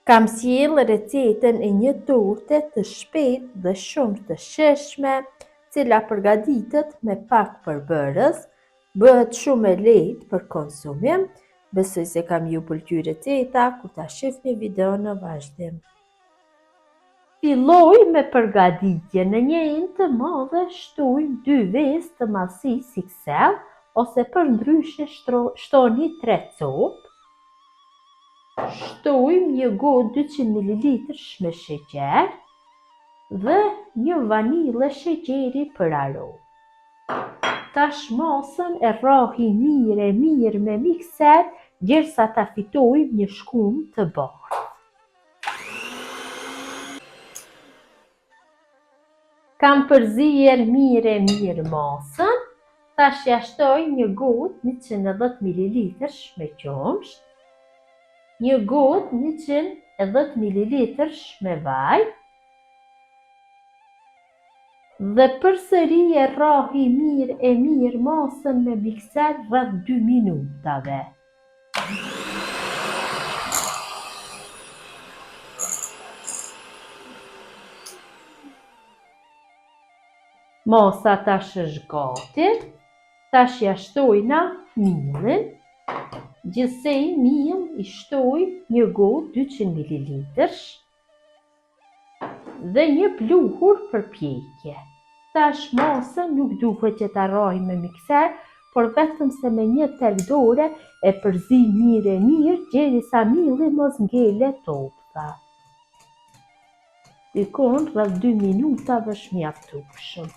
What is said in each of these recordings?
Kam sjell recetën e një torte të shpejtë dhe shumë të shijshme, cila përgatitet me pak përbërës, bëhet shumë e lehtë për konsumim. Besoj se kam ju pëlqyer receta kur ta shihni videon në vazhdim. Filloj me përgatitje. Në një enë të madhe shtojmë 2 vezë të masis si ksell, ose për ndryshe shtoni 3 copë. Shtojmë një gotë 200 ml me sheqer dhe një vanilë sheqeri për aromë. Tash masën e rrahi mirë me mikser derisa ta fitojmë një shkum të bardhë. Kam përzier mirë masën. Tash ja shtoj një gotë 110 ml me qumësht, një gotë 110 ml me vaj dhe përsëri e rrahi mirë masën me mikser rreth 2 minutave. Masa tash është gati. Tash ja shtojna millin. Gjithsej mill i shtoj një gotë 200 ml dhe një pluhur për pjekje. Tash masën nuk duhet që ta rrahim me mikser, por vetëm se me një tek dore e përzi mirë derisa milli mos ngele topta. Dikon rreth 2 minuta është mjaftueshëm.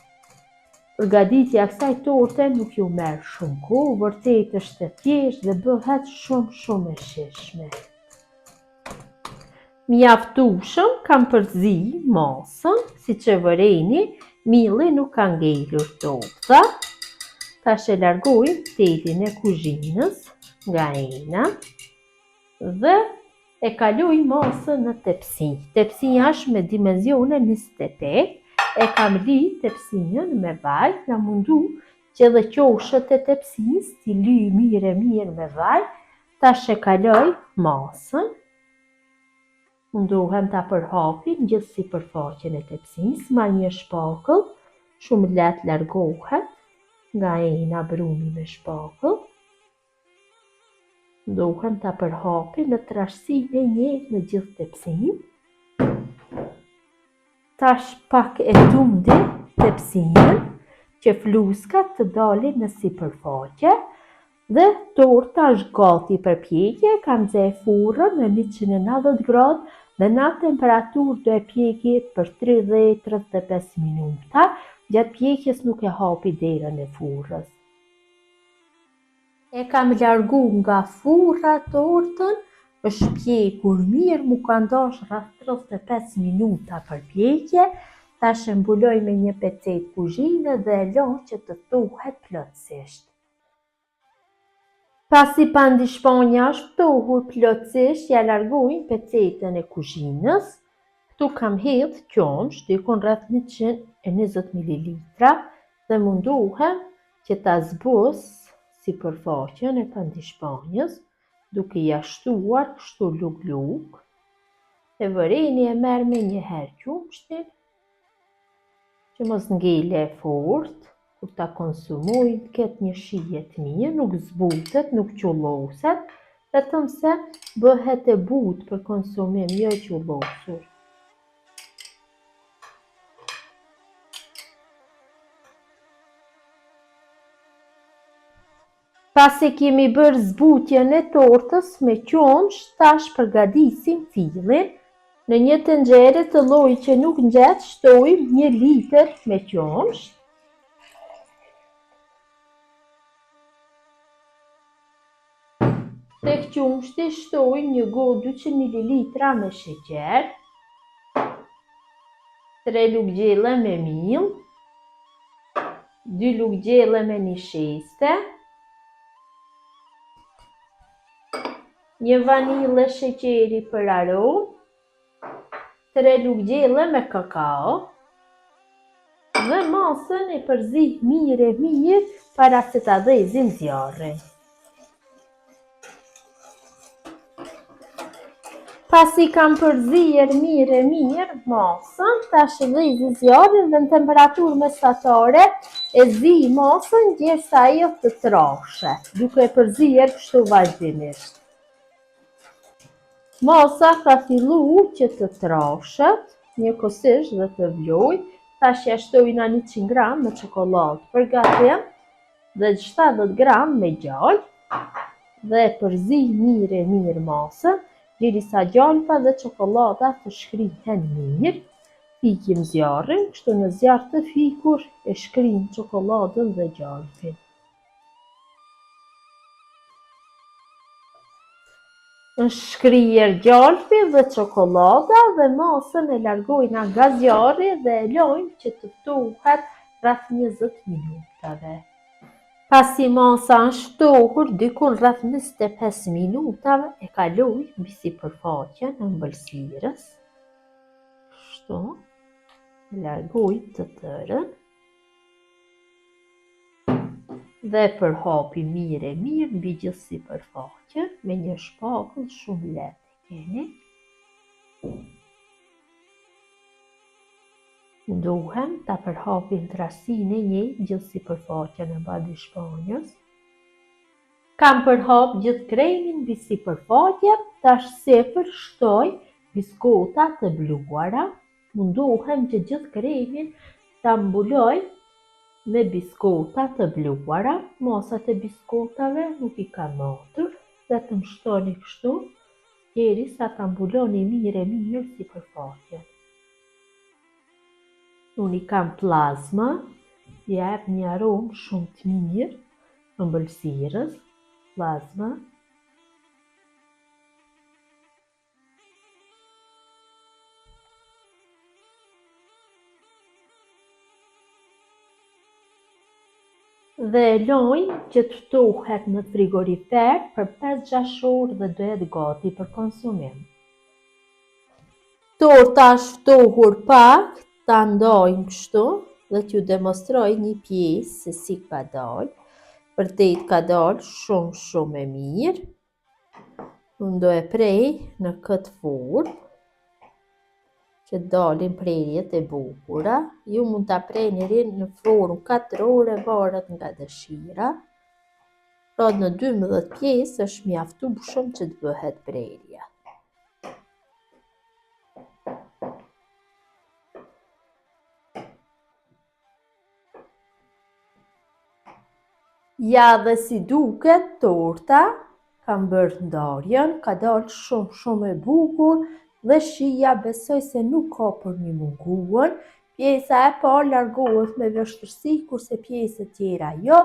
Përgatitja e kësaj torte nuk ju merr shumë kohë, vërtet është e thjeshtë dhe bëhet shumë e shijshme. Mjaftueshëm kam përzi masën, siç e vëreni, milli nuk ka ngelur topta. Tash e largoj telin e kuzhinës nga ena dhe e kaloj masën në tepsi. Tepsia është me dimensione 28. E kam li tepsinën me vaj, jam mundu që edhe qoshët e tepsisë t'i lyj mirë me vaj. Tash e kaloj masën. Mundohem ta përhapim gjithë sipërfaqen e tepsisë me një shpakull, shumë lehtë largohet nga ena brumi me shpakull. Mundohem ta përhapim në trashësi në gjithë tepsinë. Tash pak e tundi tepsinën që fluskat të dalin në sipërfaqe dhe torta është gati për pjekje. Kam nxjerr furrën në 190 gradë dhe në atë temperaturë do e pjeki për 30-35 minuta. Gjatë pjekjes nuk e hapi derën e furrës. E kam largu nga furra tortën, është pjekur mirë, mu ka ndash rreth 35 minuta për pjekje. Tash e mbuloj me një pecetë kuzhine dhe e lë që të thuhet plotësisht. Pasi pandishpanja është thuhur plotësisht, ja largoj pecetën e kuzhinës. Ktu kam hedh qumësht, dikon rreth 120 ml dhe mundohem që ta zbus sipërfaqen e pandishpanjës, duke ja shtuar kështu lug. E vëreni e merr me një herë qumshtin, që mos ngele fort, kur ta konsumojnë ketë një shije të mirë, nuk zbutet, nuk qulloset, vetëm se bëhet e butë për konsumim, jo e qullosur. Pasi kemi bërë zbutjen e tortës me qumësht, tash përgatisim fillin. Në një tenxhere të llojit që nuk nxeht, shtojmë 1 litër me qumësht. Tek qumshti shtojmë një gotë 200 ml me sheqer, 3 luggjella me miell, 2 luggjella me nisheste, një vanilë sheqeri për aromë, 3 luggjella me kakao dhe masën e përzih mirë para se ta dhezim zjarrin. Pasi kam përzier mirë masën, tash e vëzi zjarrin dhe në temperaturë mesatare e zi masën derisa ajo të trashet, duke e përzier kështu vazhdimisht. Masa ka fillu që të trashet, njëkohësisht dhe të vlojë. Tash ja shtojna 100 gram me çokoladë për gatim dhe 70 gram me gjallë dhe përzi mirë masën, derisa gjalpa dhe çokolada të shkrihen mirë. Fikim zjarrin, kështu në zjarr të fikur e shkrim çokoladën dhe gjalpin. Është shkrier gjalpi dhe çokolada dhe masën e largojna nga zjarri dhe e lojmë që të ftohet rreth 20 minutave. Pasi masa është ftohur diku rreth 25 minutave, e kaloj mbi sipërfaqen e ëmbëlsirës. Kështu, e largoj të tërën dhe përhapi mirë mbi gjithë sipërfaqen me një shpakull shumë lehtë keni. Duhem ta përhapim trasinë e njëjtë gjithë sipërfaqen e badishpanjës. Kam përhap gjithë kremin mbi sipërfaqe, tash sipër shtoj biskota të bluara. Mundohem që gjithë kremin ta mbuloj me biskota të bluara. Masat e biskotave nuk i kam matur, vetëm shtoni kështu derisa ta mbuloni mirë sipërfaqen. Unë i kam plazma, jep një aromë shumë të mirë ëmbëlsirës, plazma. Dhe e lojmë që të ftohet në frigorifer për 5-6 orë dhe do jetë gati për konsumim. Torta është ftohur pak, ta ndajmë kështu dhe t'ju demonstroj një pjesë se si ka dalë. Vërtet ka dalë shumë e mirë. Unë do e prej në këtë formë që dalin prerjet e bukura. Ju mund ta prejni në formë 4 ore varet nga dëshira. Pra në 12 pjesë është mjaftueshëm që të bëhet prerja. Ja dhe si duket torta, kam bërë ndarjen, ka dalë shumë e bukur dhe shija besoj se nuk ka për një munguën. Pjesa e parë largohet me vështirësi, kurse pjesët tjera jo.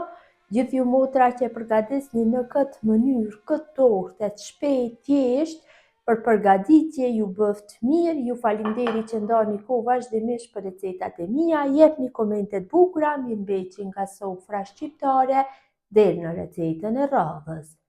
Gjithë ju motra që përgatisni në këtë mënyrë këtë tortë të shpejtë thjesht për përgatitje ju bëft mirë. Ju faleminderit që ndani kohë vazhdimisht për recetat e mia. Jepni komente të bukura, mirëmbëjtje nga sofra shqiptare deri në recetën e radhës.